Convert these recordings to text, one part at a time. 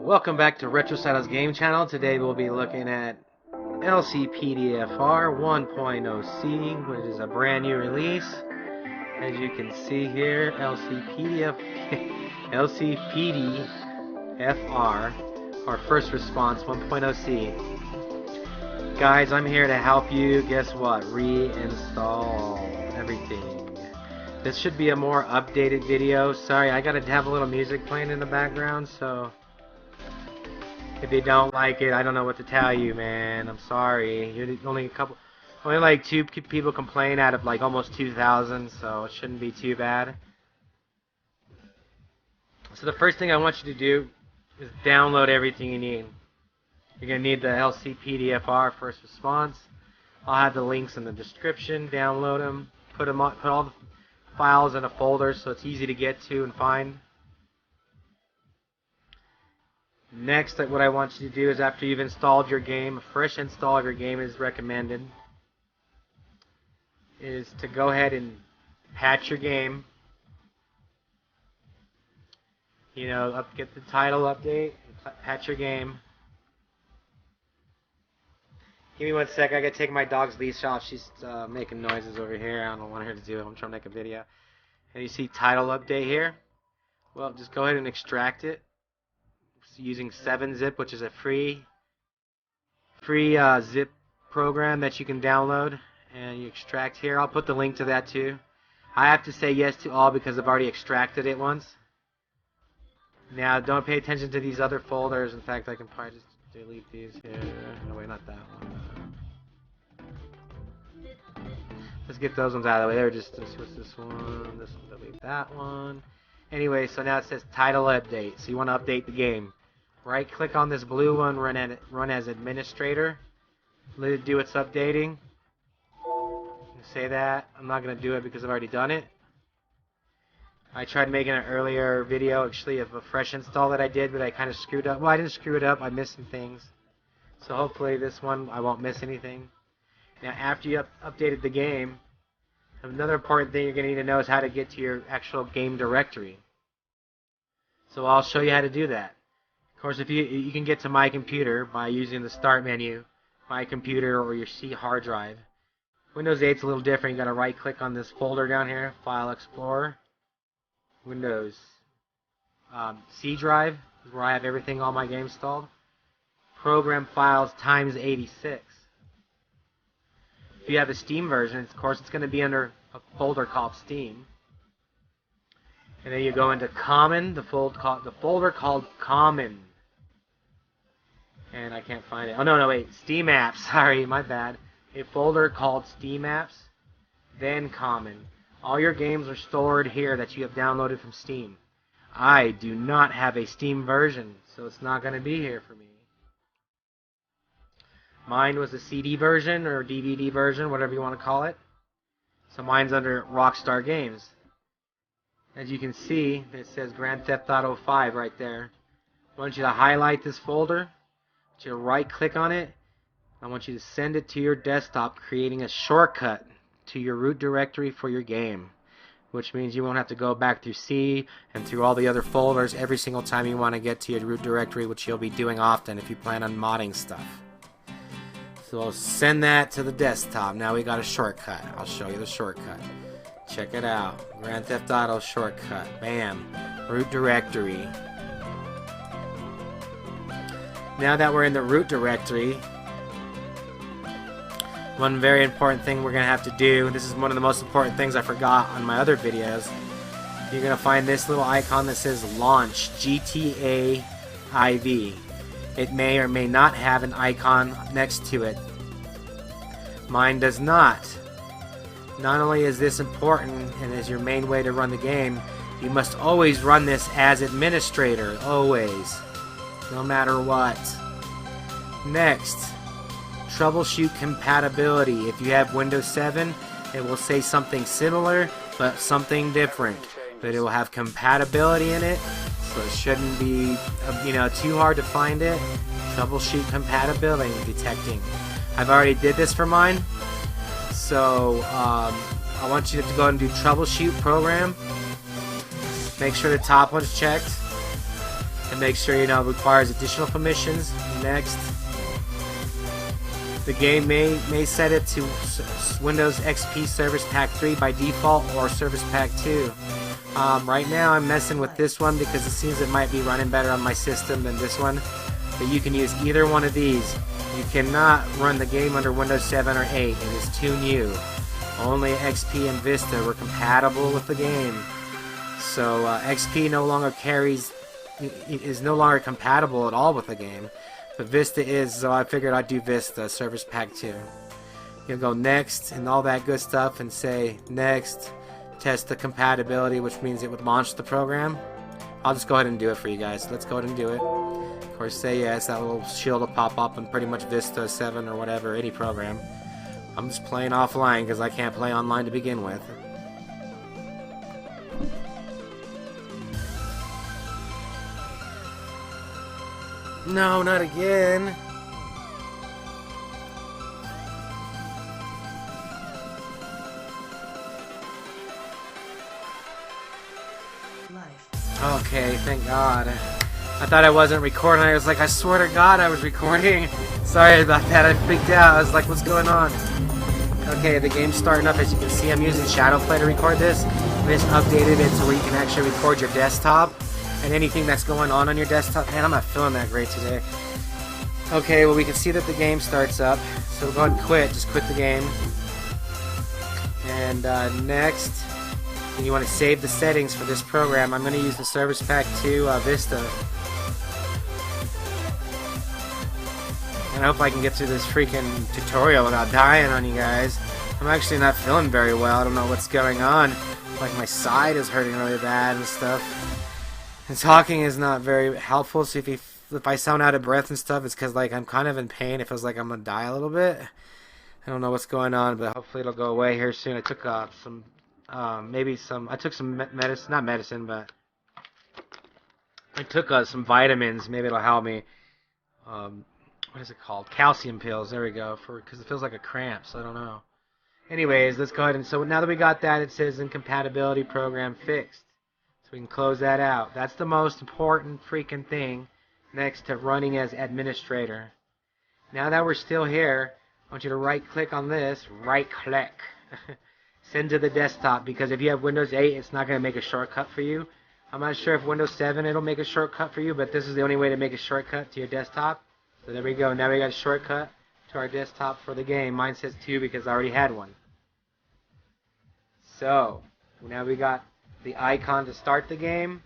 Welcome back to Retrocidal's game channel. Today we'll be looking at LCPDFR 1.0C, which is a brand new release. As you can see here, LCPDFR, our first response 1.0C. Guys, I'm here to help you, guess what, reinstall everything. This should be a more updated video. Sorry, I gotta have a little music playing in the background, so if you don't like it, I don't know what to tell you, man. I'm sorry. You're only like 2 people complain out of like almost 2,000, so it shouldn't be too bad. So the first thing I want you to do is download everything you need. You're gonna need the LCPDFR first response. I'll have the links in the description. Download them. Put all the files in a folder so it's easy to get to and find. Next, what I want you to do is, after you've installed your game, a fresh install of your game is recommended, is to go ahead and patch your game. You know, get the title update, patch your game. Give me 1 sec, I gotta take my dog's leash off. She's making noises over here. I don't want her to do it. I'm trying to make a video. And you see title update here? Well, just go ahead and extract it using 7-zip, which is a free zip program that you can download, and you extract here. I'll put the link to that too. I have to say yes to all because I've already extracted it once. Now don't pay attention to these other folders. In fact, I can probably just delete these here. No, wait, not that one. Let's get those ones out of the way. They're just, what's this one? This one, delete that one. Anyway, so now it says title update. So you want to update the game. Right click on this blue one, run as administrator. Let it do its updating. Say that. I'm not going to do it because I've already done it. I tried making an earlier video actually of a fresh install that I did, but I kind of screwed up. Well, I didn't screw it up. I missed some things. So hopefully this one I won't miss anything. Now after you updated the game, another important thing you're going to need to know is how to get to your actual game directory. So I'll show you how to do that. Of course, if you can get to My Computer by using the Start menu, My Computer, or your C hard drive. Windows 8's a little different. You got to right click on this folder down here, File Explorer. Windows C drive is where I have everything, all my games installed. Program Files times 86. If you have a Steam version, of course, it's going to be under a folder called Steam. And then you go into Common, the folder called Common. And I can't find it. Oh, no, wait. Steam Apps. Sorry, my bad. A folder called Steam Apps, then Common. All your games are stored here that you have downloaded from Steam. I do not have a Steam version, so it's not going to be here for me. Mine was a CD version or DVD version, whatever you want to call it. So mine's under Rockstar Games. As you can see, it says Grand Theft Auto 5 right there. I want you to highlight this folder. I want you to right click on it. I want you to send it to your desktop, creating a shortcut to your root directory for your game, which means you won't have to go back through C and through all the other folders every single time you want to get to your root directory, which you'll be doing often if you plan on modding stuff. So I'll send that to the desktop. Now we got a shortcut. I'll show you the shortcut. Check it out. Grand Theft Auto shortcut. Bam. Root directory. Now that we're in the root directory, one very important thing we're going to have to do, this is one of the most important things I forgot on my other videos, you're going to find this little icon that says Launch GTA IV. It may or may not have an icon next to it. Mine does not. Not only is this important and is your main way to run the game, you must always run this as administrator. Always. No matter what. Next, troubleshoot compatibility. If you have Windows 7, it will say something similar, but something different. But it will have compatibility in it, so it shouldn't be, too hard to find it. Troubleshoot compatibility detecting. I've already did this for mine, so I want you to go and do troubleshoot program. Make sure the top one's checked. And make sure you know it requires additional permissions. Next. The game may set it to Windows XP Service Pack 3 by default or Service Pack 2. Right now I'm messing with this one because it seems it might be running better on my system than this one. But you can use either one of these. You cannot run the game under Windows 7 or 8. It is too new. Only XP and Vista were compatible with the game. So XP no longer is no longer compatible at all with the game. But Vista is, so I figured I'd do Vista, Service Pack 2. You'll go next and all that good stuff and say next, test the compatibility, which means it would launch the program. I'll just go ahead and do it for you guys. Let's go ahead and do it. Of course, say yes, that little shield will pop up on pretty much Vista 7 or whatever, any program. I'm just playing offline because I can't play online to begin with. No, not again. Okay, thank God. I thought I wasn't recording. I was like, I swear to God I was recording. Sorry about that. I freaked out. I was like, what's going on? Okay, the game's starting up. As you can see, I'm using Shadowplay to record this. I just updated it to where you can actually record your desktop and anything that's going on your desktop. Man, I'm not feeling that great today. Okay, well, we can see that the game starts up. So we'll go ahead and quit. Just quit the game. And next, you want to save the settings for this program. I'm going to use the Service Pack 2 Vista. And I hope I can get through this freaking tutorial without dying on you guys. I'm actually not feeling very well. I don't know what's going on. Like my side is hurting really bad and stuff. And talking is not very helpful, so if I sound out of breath and stuff, it's because like I'm kind of in pain. It feels like I'm gonna die a little bit. I don't know what's going on, but hopefully it'll go away here soon. I took I took some medicine, not medicine, but I took some vitamins. Maybe it'll help me. What is it called? Calcium pills. There we go. Because it feels like a cramp, so I don't know. Anyways, let's go ahead and so now that we got that, it says incompatibility program fixed. So we can close that out. That's the most important freaking thing next to running as administrator. Now that we're still here, I want you to right-click on this. Right-click. Send to the desktop, because if you have Windows 8, it's not going to make a shortcut for you. I'm not sure if Windows 7 it'll make a shortcut for you, but this is the only way to make a shortcut to your desktop. So there we go. Now we got a shortcut to our desktop for the game. Mine says 2 because I already had one. So now we got the icon to start the game,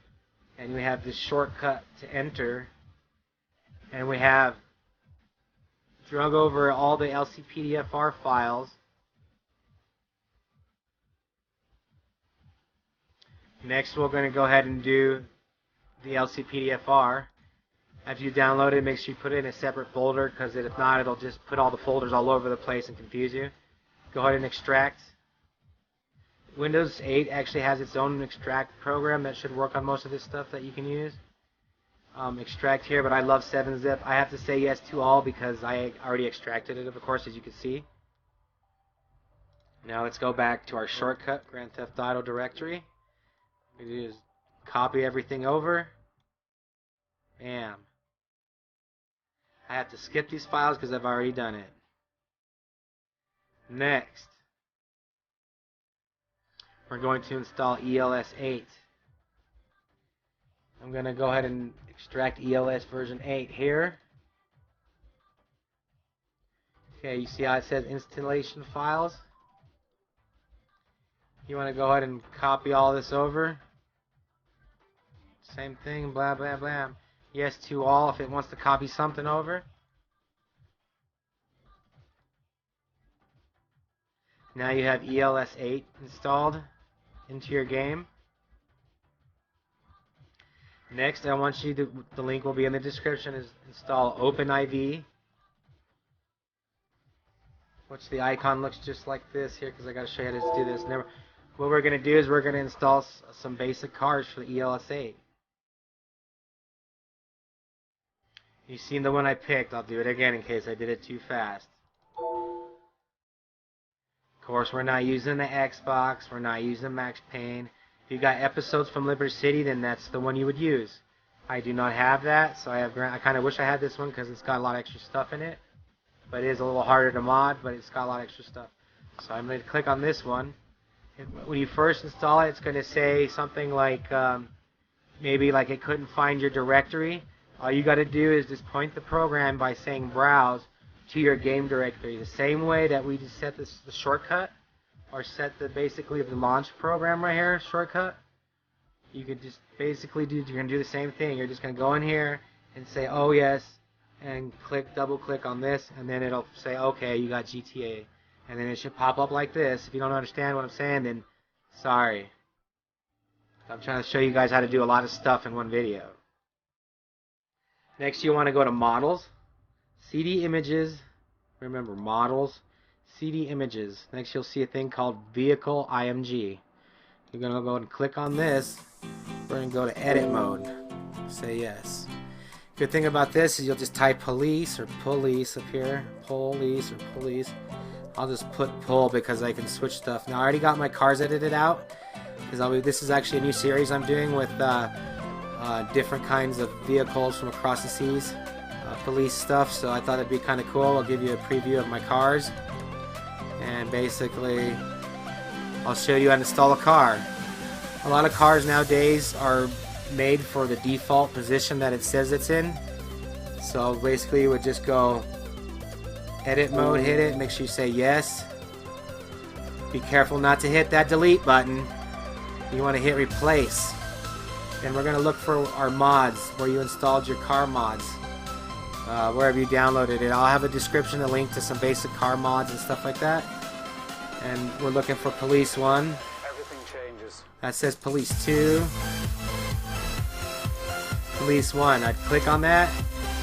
and we have this shortcut to enter, and we have drug over all the LCPDFR files. Next, we're going to go ahead and do the LCPDFR. After you download it, make sure you put it in a separate folder, because if not, it'll just put all the folders all over the place and confuse you. Go ahead and extract. Windows 8 actually has its own extract program that should work on most of this stuff that you can use. Extract here, but I love 7-zip. I have to say yes to all because I already extracted it, of course, as you can see. Now let's go back to our shortcut, Grand Theft Auto directory. We do is copy everything over. Bam. I have to skip these files because I've already done it. Next, we're going to install ELS 8. I'm going to go ahead and extract ELS version 8 here. Okay, you see how it says installation files? You want to go ahead and copy all this over. Same thing, blah, blah, blah. Yes to all if it wants to copy something over. Now you have ELS 8 installed into your game. Next, I want you to, the link will be in the description, is install OpenIV, which the icon looks just like this here, because I got to show you how to do this. Never, what we're going to do is we're going to install some basic cards for the ELS 8. You've seen the one I picked. I'll do it again in case I did it too fast. Of course, we're not using the Xbox. We're not using Max Payne. If you got episodes from Liberty City, then that's the one you would use. I do not have that, so I kind of wish I had this one because it's got a lot of extra stuff in it. But it is a little harder to mod, but it's got a lot of extra stuff. So I'm going to click on this one. When you first install it, it's going to say something like, maybe like it couldn't find your directory. All you got to do is just point the program by saying browse to your game directory. The same way that we just set the shortcut, or set basically the launch program right here, shortcut. You could just basically you're going to do the same thing. You're just going to go in here and say, oh yes, and double click on this, and then it'll say, okay, you got GTA. And then it should pop up like this. If you don't understand what I'm saying, then sorry. I'm trying to show you guys how to do a lot of stuff in one video. Next, you want to go to Models, CD Images. Remember, Models, CD Images. Next, you'll see a thing called Vehicle IMG. You're going to go and click on this. We're going to go to Edit Mode. Say yes. Good thing about this is you'll just type police or police up here. Police or police. I'll just put pull because I can switch stuff. Now I already got my cars edited out. This is actually a new series I'm doing with different kinds of vehicles from across the seas. Police stuff. So I thought it'd be kind of cool. I'll give you a preview of my cars. And basically I'll show you how to install a car. A lot of cars nowadays are made for the default position that it says it's in. So basically you would just go edit mode, hit it, make sure you say yes. Be careful not to hit that delete button. You want to hit replace. And we're going to look for our mods, where you installed your car mods. Wherever you downloaded it. I'll have a description, a link to some basic car mods and stuff like that. And we're looking for Police 1. Everything changes. That says Police 2. Police 1. I'd click on that.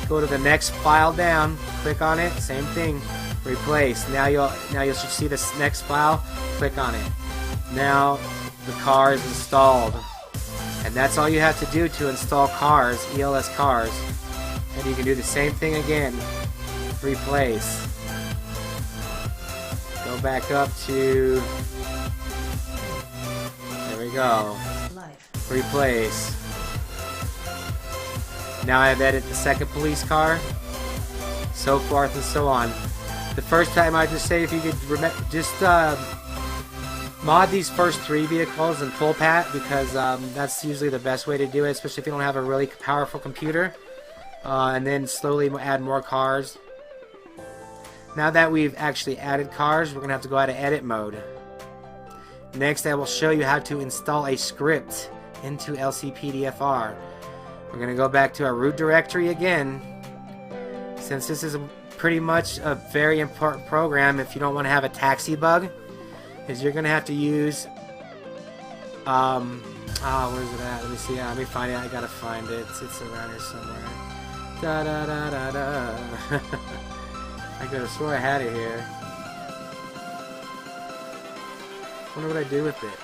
Go to the next file down. Click on it. Same thing. Replace. Now you should see this next file. Click on it. Now the car is installed. And that's all you have to do to install cars, ELS cars. And you can do the same thing again. Replace. Go back up to... There we go. Replace. Now I've edited the second police car. So forth and so on. The first time I just say if you could just mod these first 3 vehicles in full pat, because that's usually the best way to do it, especially if you don't have a really powerful computer. And then slowly add more cars. Now that we've actually added cars, we're going to have to go out of edit mode. Next, I will show you how to install a script into LCPDFR. We're going to go back to our root directory again. Since this is pretty much a very important program, if you don't want to have a taxi bug, is you're going to have to use... where's it at? Let me see. Let me find it. I got to find it. It's around here somewhere. Da da da da da. I could have swore I had it here. Wonder what I do with it.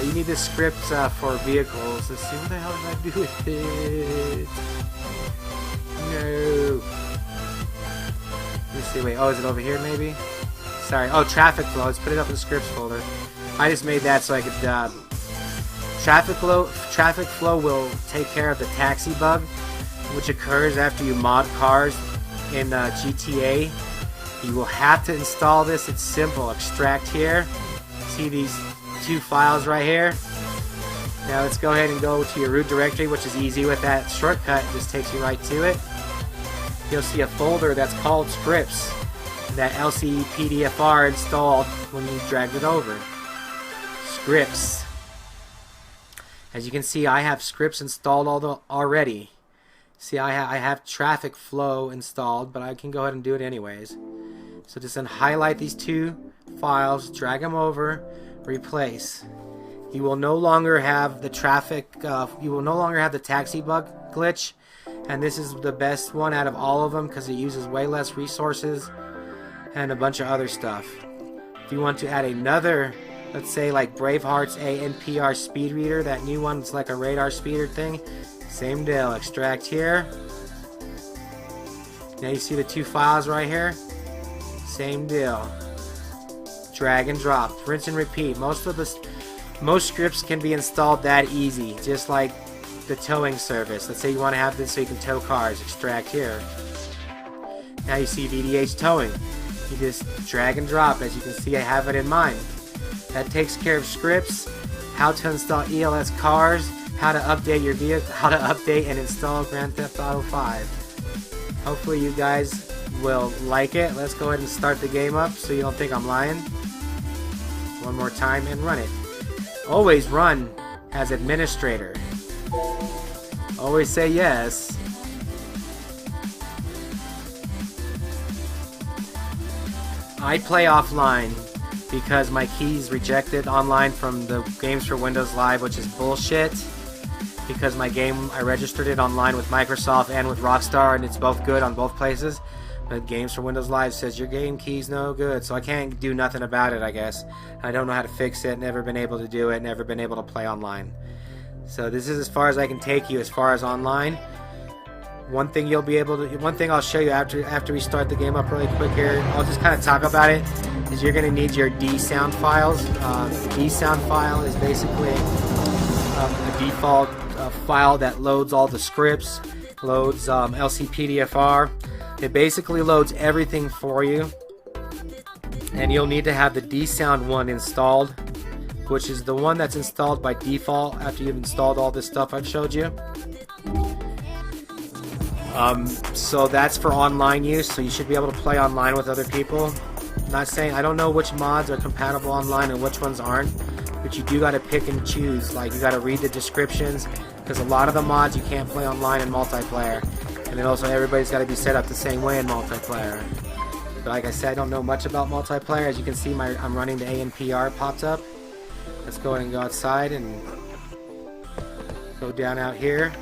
You need the script for vehicles. Let's see, what the hell did I do with it? No. Let me see, wait, oh, is it over here maybe? Sorry, oh, traffic flow. Let's put it up in the scripts folder. I just made that so I could, traffic flow will take care of the taxi bug, which occurs after you mod cars in GTA. You will have to install this. It's simple. Extract here. See these 2 files right here? Now let's go ahead and go to your root directory, which is easy with that shortcut. It just takes you right to it. You'll see a folder that's called scripts that LCPDFR installed when you dragged it over. Scripts. As you can see, I have scripts installed already. See, I have traffic flow installed, but I can go ahead and do it anyways. So just then highlight these 2 files, drag them over, replace. You will no longer have the you will no longer have the taxi bug glitch, and this is the best one out of all of them because it uses way less resources and a bunch of other stuff. If you want to add another, let's say like Braveheart's ANPR speed reader, that new one, it's like a radar speeder thing, same deal. Extract here. Now you see the 2 files right here, same deal. Drag and drop, rinse and repeat. Most scripts can be installed that easy, just like the towing service. Let's say you want to have this so you can tow cars. Extract here. Now you see VDH towing. You just drag and drop. As you can see, I have it in mind. That takes care of scripts, how to install ELS cars, how to update your vehicle, how to update and install Grand Theft Auto 5. Hopefully you guys will like it. Let's go ahead and start the game up so you don't think I'm lying. One more time and run it. Always run as administrator. Always say yes. I play offline because my key's rejected online from the Games for Windows Live, which is bullshit. Because my game, I registered it online with Microsoft and with Rockstar, and it's both good on both places. But Games for Windows Live says your game key's no good, so I can't do nothing about it, I guess. I don't know how to fix it, never been able to do it, never been able to play online. So this is as far as I can take you as far as online. One thing you'll be able to, one thing I'll show you after we start the game up really quick here, I'll just kind of talk about it, is you're going to need your D sound files. D sound file is basically a default file that loads all the scripts, loads LCPDFR. It basically loads everything for you, and you'll need to have the D sound one installed, which is the one that's installed by default after you've installed all this stuff I've showed you. So that's for online use, so you should be able to play online with other people. I'm not saying, I don't know which mods are compatible online and which ones aren't, but you do got to pick and choose. Like, you got to read the descriptions, because a lot of the mods you can't play online in multiplayer, and then also everybody's got to be set up the same way in multiplayer. But like I said, I don't know much about multiplayer. As you can see, I'm running the ANPR popped up. Let's go ahead and go outside and go down out here.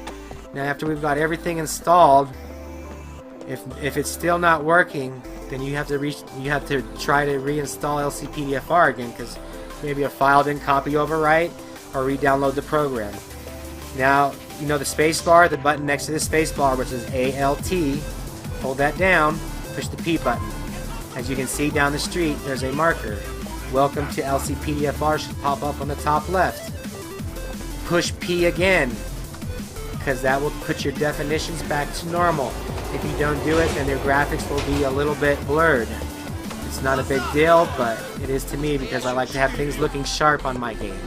Now after we've got everything installed, if it's still not working, then you have to try to reinstall LCPDFR again, because maybe a file didn't copy overwrite, or re-download the program. Now, you know the space bar, the button next to the space bar, which is ALT, hold that down, push the P button. As you can see down the street, there's a marker. Welcome to LCPDFR should pop up on the top left. Push P again, because that will put your definitions back to normal. If you don't do it, then your graphics will be a little bit blurred. It's not a big deal, but it is to me, because I like to have things looking sharp on my game.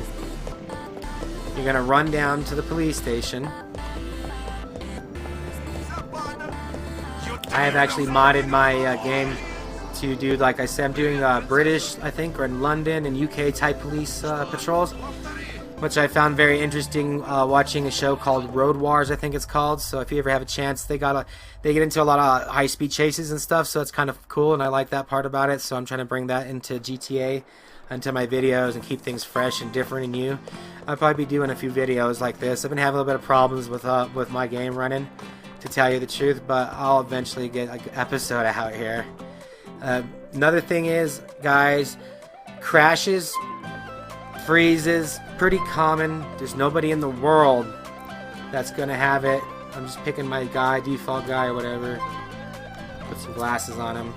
You're going to run down to the police station. I have actually modded my game to do, like I said, I'm doing British, I think, or in London and UK type police patrols, which I found very interesting watching a show called Road Wars, I think it's called. So if you ever have a chance, they get into a lot of high-speed chases and stuff, so it's kind of cool, and I like that part about it. So I'm trying to bring that into GTA, into my videos, and keep things fresh and different and new. I'll probably be doing a few videos like this. I've been having a little bit of problems with my game running, to tell you the truth, but I'll eventually get an episode out here. Another thing is, guys, crashes, freezes, pretty common. There's nobody in the world that's gonna have it. I'm just picking my guy, default guy or whatever. Put some glasses on him.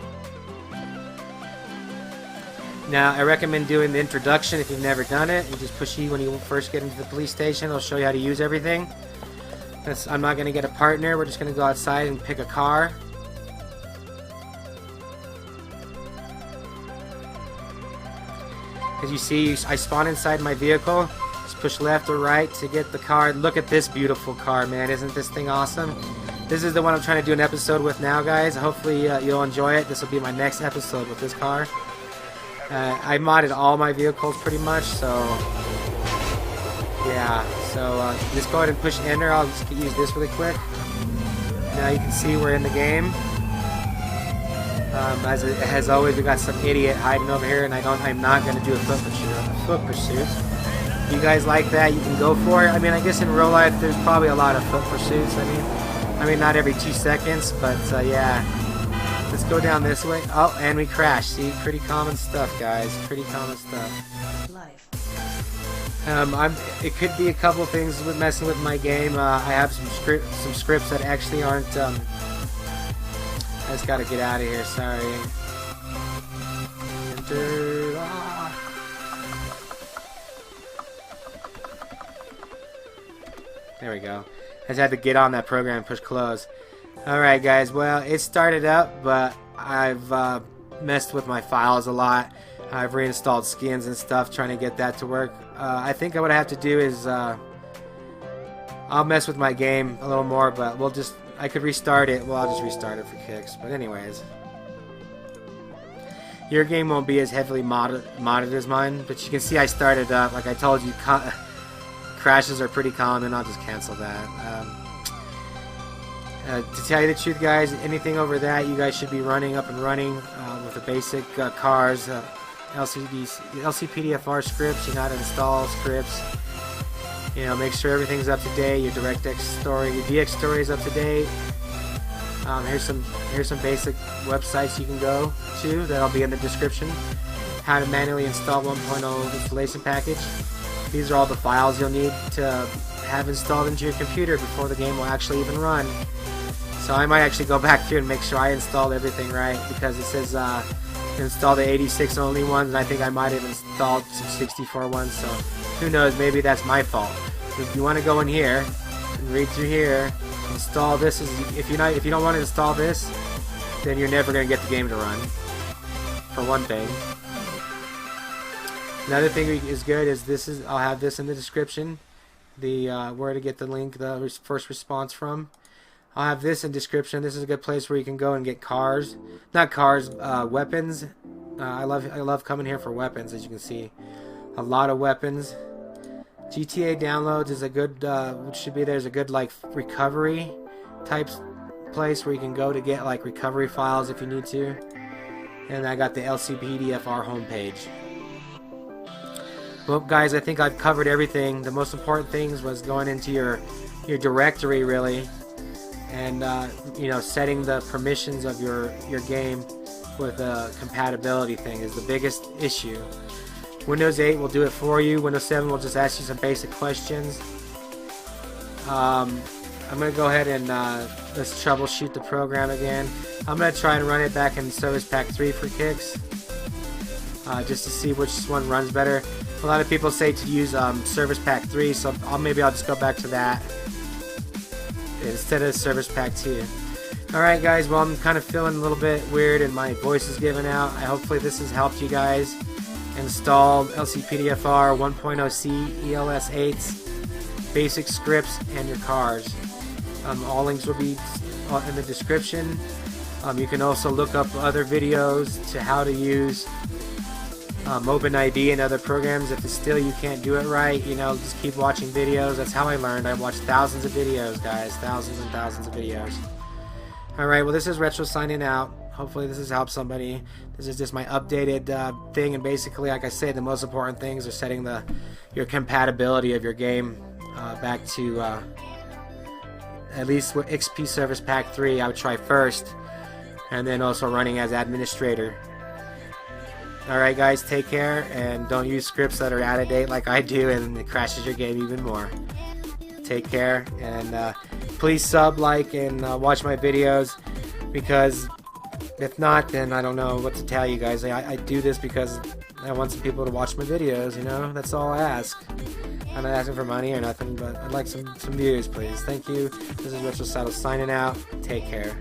Now, I recommend doing the introduction if you've never done it. You just push E when you first get into the police station. It'll show you how to use everything. I'm not going to get a partner. We're just going to go outside and pick a car. As you see, I spawn inside my vehicle. Just push left or right to get the car. Look at this beautiful car, man. Isn't this thing awesome? This is the one I'm trying to do an episode with now, guys. Hopefully you'll enjoy it. This will be my next episode with this car. I modded all my vehicles pretty much, so yeah. So just go ahead and push enter. I'll just use this really quick. Now you can see we're in the game. As always, we got some idiot hiding over here, and I'm not going to do a foot pursuit. If you guys like that, you can go for it. I mean, I guess in real life, there's probably a lot of foot pursuits. I mean, not every 2 seconds, but yeah. Let's go down this way. Oh, and we crashed. See, pretty common stuff, guys. Pretty common stuff. It could be a couple things with messing with my game. I have some scripts that actually aren't. I just gotta get out of here. Sorry. Enter. There we go. I just had to get on that program and push close. Alright guys, well, it started up, but I've messed with my files a lot. I've reinstalled skins and stuff trying to get that to work. I think what I have to do is I'll mess with my game a little more, but I could restart it. Well, I'll just restart it for kicks. But anyways, your game won't be as heavily modded as mine, but you can see I started up. Like I told you, crashes are pretty common. I'll just cancel that. To tell you the truth, guys, anything over that, you guys should be running up and running with the basic cars, LCPDFR scripts. You know how to install scripts. You know, make sure everything's up to date. Your DirectX story, your DX story is up to date. Here's some basic websites you can go to that'll be in the description. How to manually install 1.0 installation package. These are all the files you'll need to have installed into your computer before the game will actually even run. So I might actually go back here and make sure I installed everything right, because it says install the 86 only ones, and I think I might have installed some 64 ones. So who knows? Maybe that's my fault. If you want to go in here and read through here, install this. If you don't want to install this, then you're never going to get the game to run. For one thing. Another thing is good is I'll have this in the description. The where to get the link, the first response from. I'll have this in description. This is a good place where you can go and get weapons. I love coming here for weapons, as you can see. A lot of weapons. GTA downloads is a good, there's a good like recovery type place where you can go to get like recovery files if you need to. And I got the LCPDFR homepage. Well, guys, I think I've covered everything. The most important things was going into your directory, really, and you know, setting the permissions of your game with a compatibility thing is the biggest issue. Windows 8 will do it for you. Windows 7 will just ask you some basic questions. I'm going to go ahead and let's troubleshoot the program again. I'm going to try and run it back in Service Pack 3 for kicks, just to see which one runs better. A lot of people say to use Service Pack 3, so maybe I'll just go back to that instead of Service Pack 2. Alright guys, well, I'm kind of feeling a little bit weird and my voice is giving out. Hopefully this has helped you guys install LCPDFR 1.0C ELS 8s, basic scripts, and your cars. All links will be in the description. You can also look up other videos to how to use OpenID and other programs. If it's still you can't do it right, you know, just keep watching videos. That's how I learned. I watched thousands of videos, guys, thousands and thousands of videos. Alright, well, this is Retro signing out. Hopefully this has helped somebody. This is just my updated thing, and basically, like I say, the most important things are setting your compatibility of your game back to at least with XP Service Pack 3. I would try first, and then also running as administrator. Alright guys, take care, and don't use scripts that are out of date like I do, and it crashes your game even more. Take care, and please sub, like, and watch my videos, because if not, then I don't know what to tell you guys. I do this because I want some people to watch my videos, you know? That's all I ask. I'm not asking for money or nothing, but I'd like some views, please. Thank you. This is Retrocidal signing out. Take care.